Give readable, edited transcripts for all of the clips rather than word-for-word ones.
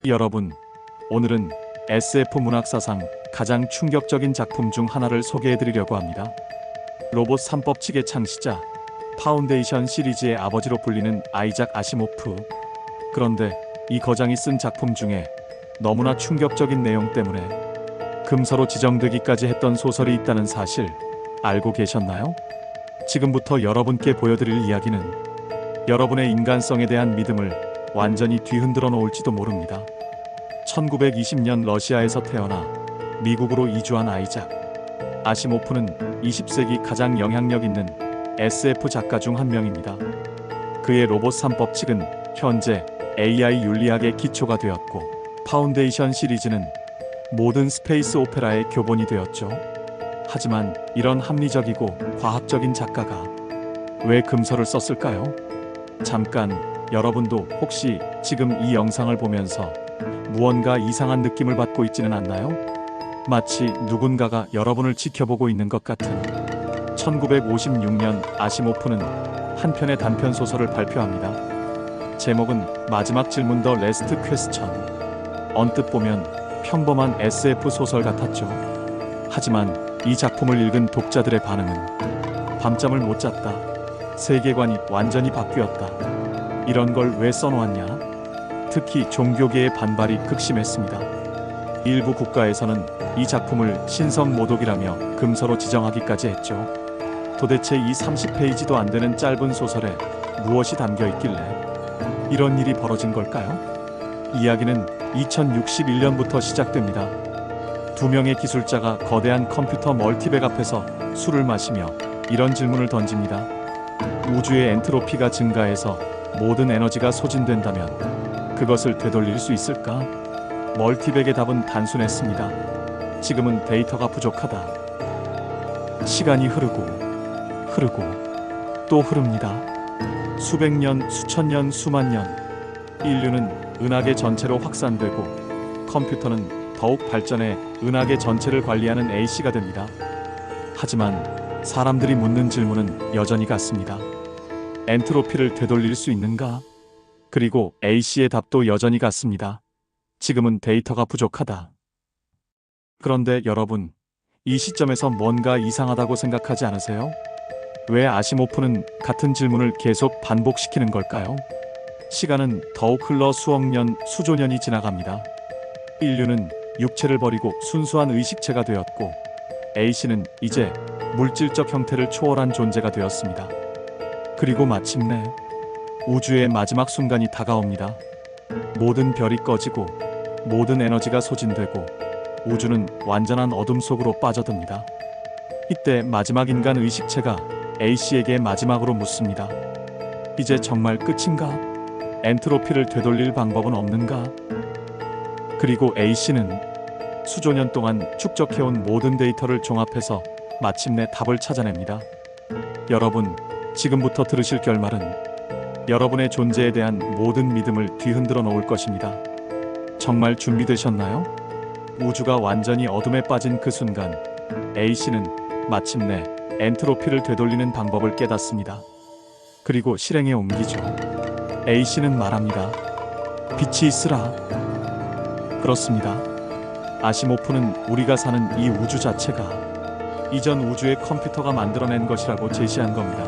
여러분, 오늘은 SF 문학사상 가장 충격적인 작품 중 하나를 소개해드리려고 합니다. 로봇 3법칙의 창시자, 파운데이션 시리즈의 아버지로 불리는 아이작 아시모프. 그런데 이 거장이 쓴 작품 중에 너무나 충격적인 내용 때문에 금서로 지정되기까지 했던 소설이 있다는 사실 알고 계셨나요? 지금부터 여러분께 보여드릴 이야기는 여러분의 인간성에 대한 믿음을 완전히 뒤흔들어 놓을지도 모릅니다. 1920년 러시아에서 태어나 미국으로 이주한 아이작 아시모프는 20세기 가장 영향력 있는 SF 작가 중 한 명입니다. 그의 로봇 3법칙은 현재 AI 윤리학의 기초가 되었고, 파운데이션 시리즈는 모든 스페이스 오페라의 교본이 되었죠. 하지만 이런 합리적이고 과학적인 작가가 왜 금서를 썼을까요? 잠깐, 여러분도 혹시 지금 이 영상을 보면서 무언가 이상한 느낌을 받고 있지는 않나요? 마치 누군가가 여러분을 지켜보고 있는 것 같은. 1956년 아시모프는 한 편의 단편 소설을 발표합니다. 제목은 마지막 질문 더 레스트 퀘스천. 언뜻 보면 평범한 SF 소설 같았죠. 하지만 이 작품을 읽은 독자들의 반응은 밤잠을 못 잤다. 세계관이 완전히 바뀌었다. 이런 걸 왜 써놓았냐? 특히 종교계의 반발이 극심했습니다. 일부 국가에서는 이 작품을 신성 모독이라며 금서로 지정하기까지 했죠. 도대체 이 30페이지도 안 되는 짧은 소설에 무엇이 담겨 있길래 이런 일이 벌어진 걸까요? 이야기는 2061년부터 시작됩니다. 두 명의 기술자가 거대한 컴퓨터 멀티백 앞에서 술을 마시며 이런 질문을 던집니다. 우주의 엔트로피가 증가해서 모든 에너지가 소진된다면 그것을 되돌릴 수 있을까? 멀티백의 답은 단순했습니다. 지금은 데이터가 부족하다. 시간이 흐르고 또 흐릅니다. 수백 년, 수천 년, 수만 년. 인류는 은하계 전체로 확산되고 컴퓨터는 더욱 발전해 은하계 전체를 관리하는 A씨가 됩니다. 하지만 사람들이 묻는 질문은 여전히 같습니다. 엔트로피를 되돌릴 수 있는가? 그리고 A씨의 답도 여전히 같습니다. 지금은 데이터가 부족하다. 그런데 여러분, 이 시점에서 뭔가 이상하다고 생각하지 않으세요? 왜 아시모프는 같은 질문을 계속 반복시키는 걸까요? 시간은 더욱 흘러 수억 년, 수조 년이 지나갑니다. 인류는 육체를 버리고 순수한 의식체가 되었고, A씨는 이제 물질적 형태를 초월한 존재가 되었습니다. 그리고 마침내 우주의 마지막 순간이 다가옵니다. 모든 별이 꺼지고 모든 에너지가 소진되고 우주는 완전한 어둠 속으로 빠져듭니다. 이때 마지막 인간 의식체가 A씨에게 마지막으로 묻습니다. 이제 정말 끝인가? 엔트로피를 되돌릴 방법은 없는가? 그리고 A씨는 수조년 동안 축적해온 모든 데이터를 종합해서 마침내 답을 찾아냅니다. 여러분, 지금부터 들으실 결말은 여러분의 존재에 대한 모든 믿음을 뒤흔들어 놓을 것입니다. 정말 준비되셨나요? 우주가 완전히 어둠에 빠진 그 순간, A씨는 마침내 엔트로피를 되돌리는 방법을 깨닫습니다. 그리고 실행에 옮기죠. A씨는 말합니다. 빛이 있으라. 그렇습니다. 아시모프는 우리가 사는 이 우주 자체가 이전 우주의 컴퓨터가 만들어낸 것이라고 제시한 겁니다.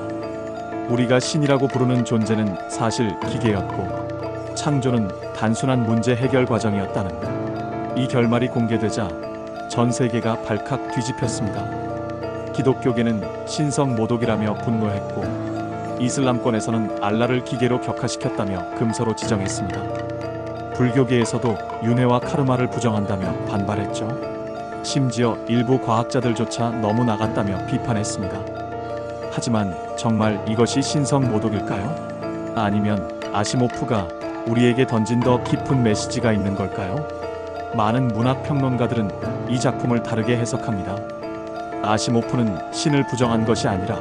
우리가 신이라고 부르는 존재는 사실 기계였고, 창조는 단순한 문제 해결 과정이었다는 이 결말이 공개되자 전 세계가 발칵 뒤집혔습니다. 기독교계는 신성 모독이라며 분노했고, 이슬람권에서는 알라를 기계로 격화시켰다며 금서로 지정했습니다. 불교계에서도 윤회와 카르마를 부정한다며 반발했죠. 심지어 일부 과학자들조차 너무 나갔다며 비판했습니다. 하지만 정말 이것이 신성 모독일까요? 아니면 아시모프가 우리에게 던진 더 깊은 메시지가 있는 걸까요? 많은 문학 평론가들은 이 작품을 다르게 해석합니다. 아시모프는 신을 부정한 것이 아니라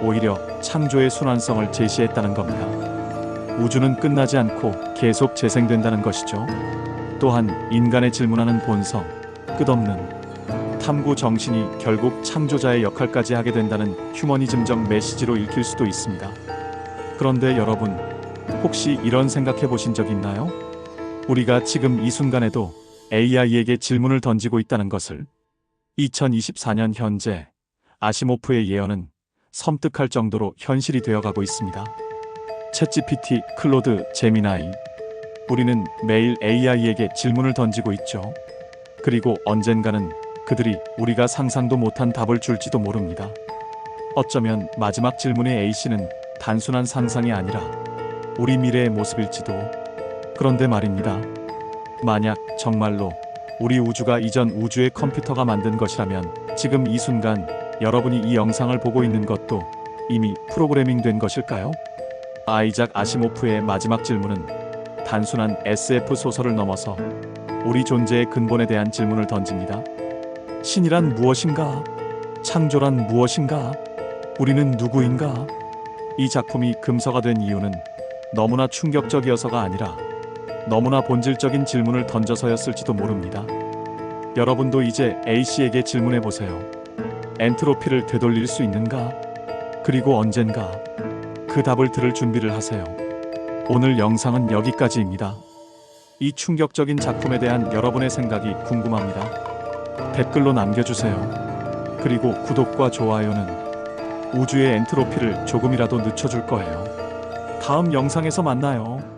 오히려 창조의 순환성을 제시했다는 겁니다. 우주는 끝나지 않고 계속 재생된다는 것이죠. 또한 인간의 질문하는 본성, 끝없는 탐구 정신이 결국 창조자의 역할까지 하게 된다는 휴머니즘적 메시지로 읽힐 수도 있습니다. 그런데 여러분, 혹시 이런 생각해 보신 적 있나요? 우리가 지금 이 순간에도 AI에게 질문을 던지고 있다는 것을. 2024년 현재 아시모프의 예언은 섬뜩할 정도로 현실이 되어가고 있습니다. 챗GPT, 클로드, 제미나이. 우리는 매일 AI에게 질문을 던지고 있죠. 그리고 언젠가는 그들이 우리가 상상도 못한 답을 줄지도 모릅니다. 어쩌면 마지막 질문의 A씨는 단순한 상상이 아니라 우리 미래의 모습일지도. 그런데 말입니다. 만약 정말로 우리 우주가 이전 우주의 컴퓨터가 만든 것이라면 지금 이 순간 여러분이 이 영상을 보고 있는 것도 이미 프로그래밍 된 것일까요? 아이작 아시모프의 마지막 질문은 단순한 SF 소설을 넘어서 우리 존재의 근본에 대한 질문을 던집니다. 신이란 무엇인가? 창조란 무엇인가? 우리는 누구인가? 이 작품이 금서가 된 이유는 너무나 충격적이어서가 아니라 너무나 본질적인 질문을 던져서였을지도 모릅니다. 여러분도 이제 A씨에게 질문해 보세요. 엔트로피를 되돌릴 수 있는가? 그리고 언젠가 그 답을 들을 준비를 하세요. 오늘 영상은 여기까지입니다. 이 충격적인 작품에 대한 여러분의 생각이 궁금합니다. 댓글로 남겨주세요. 그리고 구독과 좋아요는 우주의 엔트로피를 조금이라도 늦춰줄 거예요. 다음 영상에서 만나요.